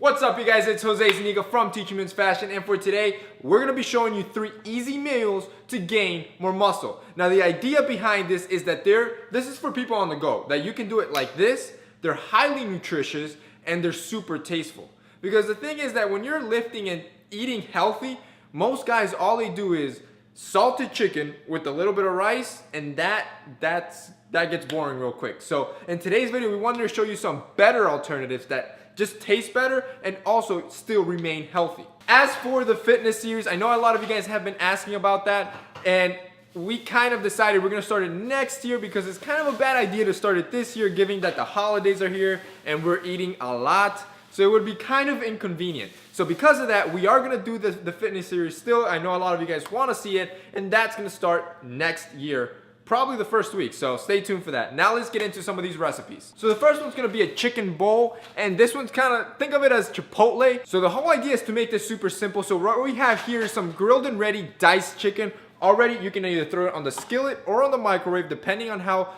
What's up, you guys? It's Jose Zuniga from Teaching Men's Fashion, and for today, we're going to be showing you 3 easy meals to gain more muscle. Now, the idea behind this is that this is for people on the go, that you can do it like this. They're highly nutritious, and they're super tasteful. Because the thing is that when you're lifting and eating healthy, most guys, all they do is salted chicken with a little bit of rice, and that gets boring real quick. So in today's video, we wanted to show you some better alternatives that just taste better and also still remain healthy. As for the fitness series, I know a lot of you guys have been asking about that, and we kind of decided we're gonna start it next year because it's kind of a bad idea to start it this year, given that the holidays are here and we're eating a lot. So it would be kind of inconvenient. So because of that, we are gonna do the fitness series still. I know a lot of you guys wanna see it, and that's gonna start next year, probably the first week, so stay tuned for that. Now let's get into some of these recipes. So the first one's gonna be a chicken bowl, and this one's think of it as Chipotle. So the whole idea is to make this super simple. So what we have here is some grilled and ready diced chicken. Already, you can either throw it on the skillet or on the microwave, depending on how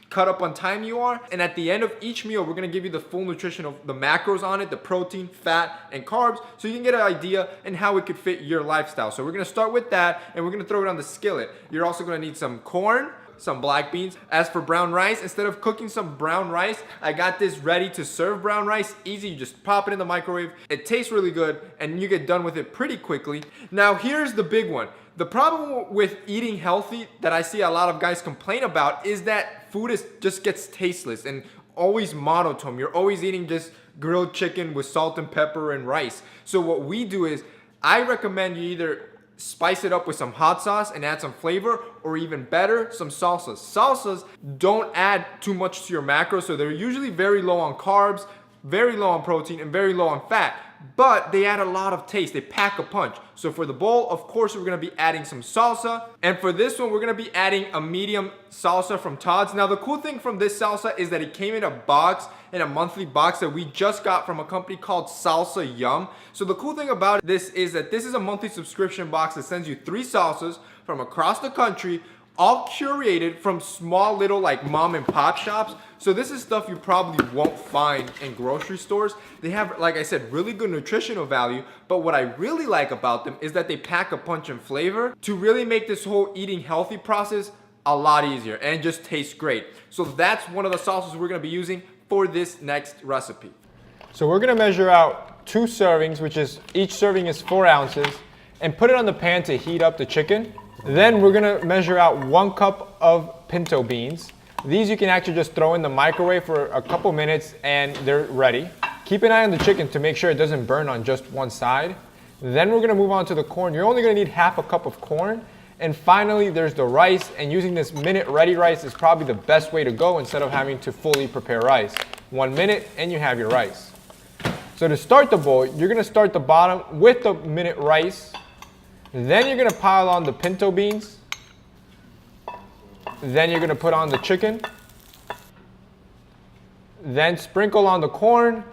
cut up on time you are. And at the end of each meal, we're gonna give you the full nutrition of the macros on it, the protein, fat, and carbs, so you can get an idea and how it could fit your lifestyle. So we're gonna start with that, and we're gonna throw it on the skillet. You're also gonna need some corn, some black beans. As for brown rice, instead of cooking some brown rice, I got this ready to serve brown rice. Easy, you just pop it in the microwave. It tastes really good, and you get done with it pretty quickly. Now here's the big one. The problem with eating healthy that I see a lot of guys complain about is that food just gets tasteless and always monotone. You're always eating just grilled chicken with salt and pepper and rice. So what we do is, I recommend you either spice it up with some hot sauce and add some flavor, or even better, some salsas. Salsas don't add too much to your macros, so they're usually very low on carbs, very low on protein, and very low on fat, but they add a lot of taste. They pack a punch. So for the bowl, of course, we're gonna be adding some salsa, and for this one, we're gonna be adding a medium salsa from Todd's. Now, the cool thing from this salsa is that it came in a box, in a monthly box that we just got from a company called Salsa Yum. So the cool thing about this is that this is a monthly subscription box that sends you 3 salsas from across the country, all curated from small little like mom and pop shops. So this is stuff you probably won't find in grocery stores. They have, like I said, really good nutritional value, but what I really like about them is that they pack a punch and flavor to really make this whole eating healthy process a lot easier, and it just tastes great. So that's one of the salsas we're gonna be using for this next recipe. So we're gonna measure out 2 servings, which is, each serving is 4 ounces, and put it on the pan to heat up the chicken. Then we're gonna measure out 1 cup of pinto beans. These you can actually just throw in the microwave for a couple minutes and they're ready. Keep an eye on the chicken to make sure it doesn't burn on just one side. Then we're gonna move on to the corn. You're only gonna need half a cup of corn. And finally, there's the rice, and using this minute ready rice is probably the best way to go instead of having to fully prepare rice. 1 minute and you have your rice. So to start the bowl, you're gonna start the bottom with the minute rice. Then you're gonna pile on the pinto beans. Then you're gonna put on the chicken. Then sprinkle on the corn.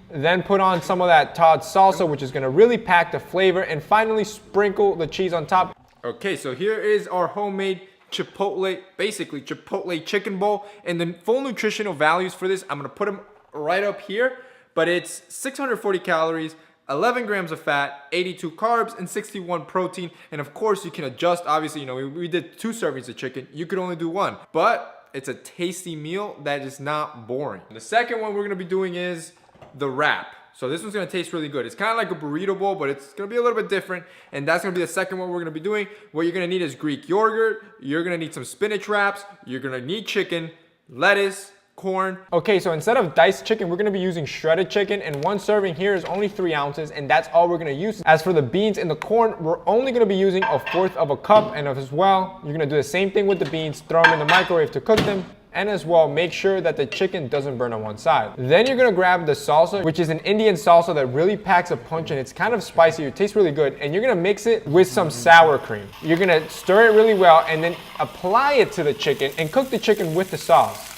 Then put on some of that Todd's salsa, which is gonna really pack the flavor. And finally, sprinkle the cheese on top. Okay, so here is our homemade Chipotle, basically Chipotle chicken bowl. And the full nutritional values for this, I'm gonna put them right up here. But it's 640 calories, 11 grams of fat, 82 carbs, and 61 protein. And of course, you can adjust. Obviously, you know, we did 2 servings of chicken. You could only do 1. But it's a tasty meal that is not boring. The second one we're gonna be doing is the wrap. So this one's gonna taste really good. It's kind of like a burrito bowl, but it's gonna be a little bit different. And that's gonna be the second one we're gonna be doing. What you're gonna need is Greek yogurt. You're gonna need some spinach wraps. You're gonna need chicken, lettuce, corn. Okay, so instead of diced chicken, we're gonna be using shredded chicken, and 1 serving here is only 3 ounces, and that's all we're gonna use. As for the beans and the corn, we're only gonna be using 1/4 of a cup, and as well, you're gonna do the same thing with the beans, throw them in the microwave to cook them, and as well, make sure that the chicken doesn't burn on one side. Then you're gonna grab the salsa, which is an Indian salsa that really packs a punch, and it's kind of spicy, it tastes really good, and you're gonna mix it with some sour cream. You're gonna stir it really well, and then apply it to the chicken, and cook the chicken with the sauce.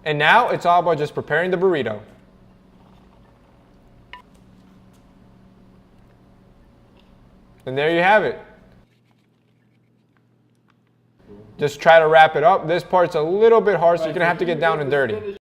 And now it's all about just preparing the burrito. And there you have it. Just try to wrap it up. This part's a little bit hard, so you're gonna have to get down and dirty.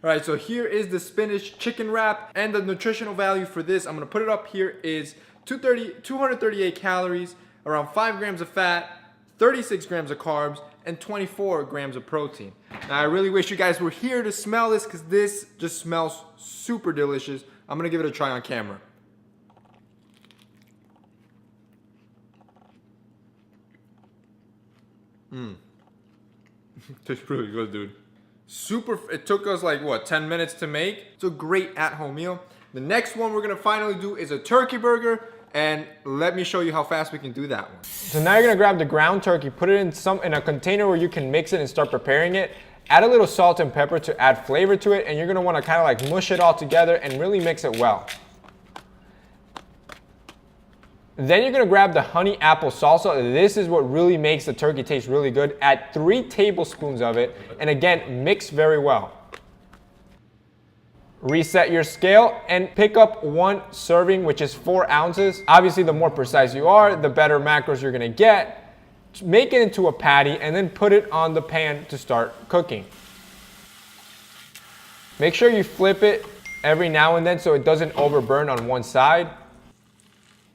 All right, so here is the spinach chicken wrap, and the nutritional value for this, I'm gonna put it up here, is 238 calories, around 5 grams of fat, 36 grams of carbs, and 24 grams of protein. Now, I really wish you guys were here to smell this because this just smells super delicious. I'm gonna give it a try on camera. Tastes really good, dude. It took us like what, 10 minutes to make. It's a great at-home meal. The next one we're gonna finally do is a turkey burger, and let me show you how fast we can do that one. So now you're gonna grab the ground turkey, put it in a container where you can mix it and start preparing it. Add a little salt and pepper to add flavor to it, and you're gonna wanna kinda like mush it all together and really mix it well. Then you're gonna grab the honey apple salsa. This is what really makes the turkey taste really good. Add 3 tablespoons of it, and again, mix very well. Reset your scale and pick up 1 serving, which is 4 ounces. Obviously, the more precise you are, the better macros you're gonna get. Make it into a patty and then put it on the pan to start cooking. Make sure you flip it every now and then so it doesn't overburn on one side.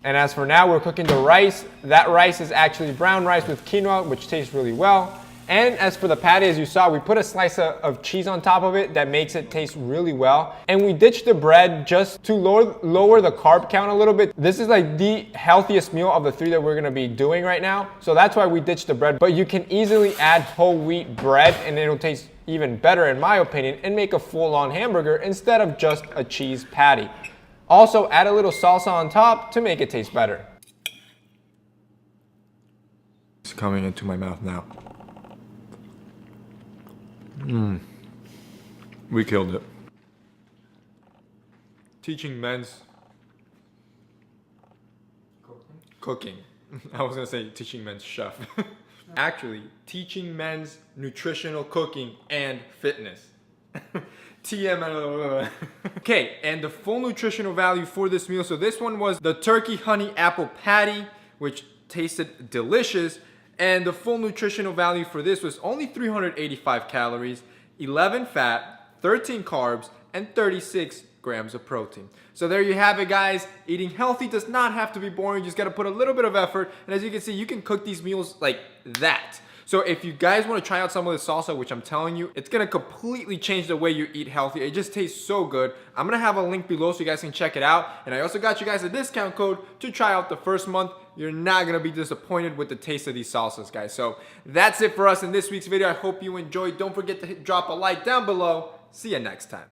And as for now, we're cooking the rice. That rice is actually brown rice with quinoa, which tastes really well. And as for the patty, as you saw, we put a slice of cheese on top of it that makes it taste really well. And we ditched the bread just to lower the carb count a little bit. This is like the healthiest meal of the 3 that we're gonna be doing right now. So that's why we ditched the bread. But you can easily add whole wheat bread and it'll taste even better in my opinion and make a full-on hamburger instead of just a cheese patty. Also, add a little salsa on top to make it taste better. It's coming into my mouth now. We killed it. Teaching men's cooking. I was gonna say teaching men's chef. Actually, teaching men's nutritional cooking and fitness. TM. Okay, and the full nutritional value for this meal. So this one was the turkey honey apple patty, which tasted delicious. And the full nutritional value for this was only 385 calories, 11 fat, 13 carbs, and 36 grams of protein. So there you have it, guys. Eating healthy does not have to be boring. You just gotta put a little bit of effort. And as you can see, you can cook these meals like that. So if you guys want to try out some of this salsa, which I'm telling you, it's going to completely change the way you eat healthy. It just tastes so good. I'm going to have a link below so you guys can check it out. And I also got you guys a discount code to try out the first month. You're not going to be disappointed with the taste of these salsas, guys. So that's it for us in this week's video. I hope you enjoyed. Don't forget to drop a like down below. See you next time.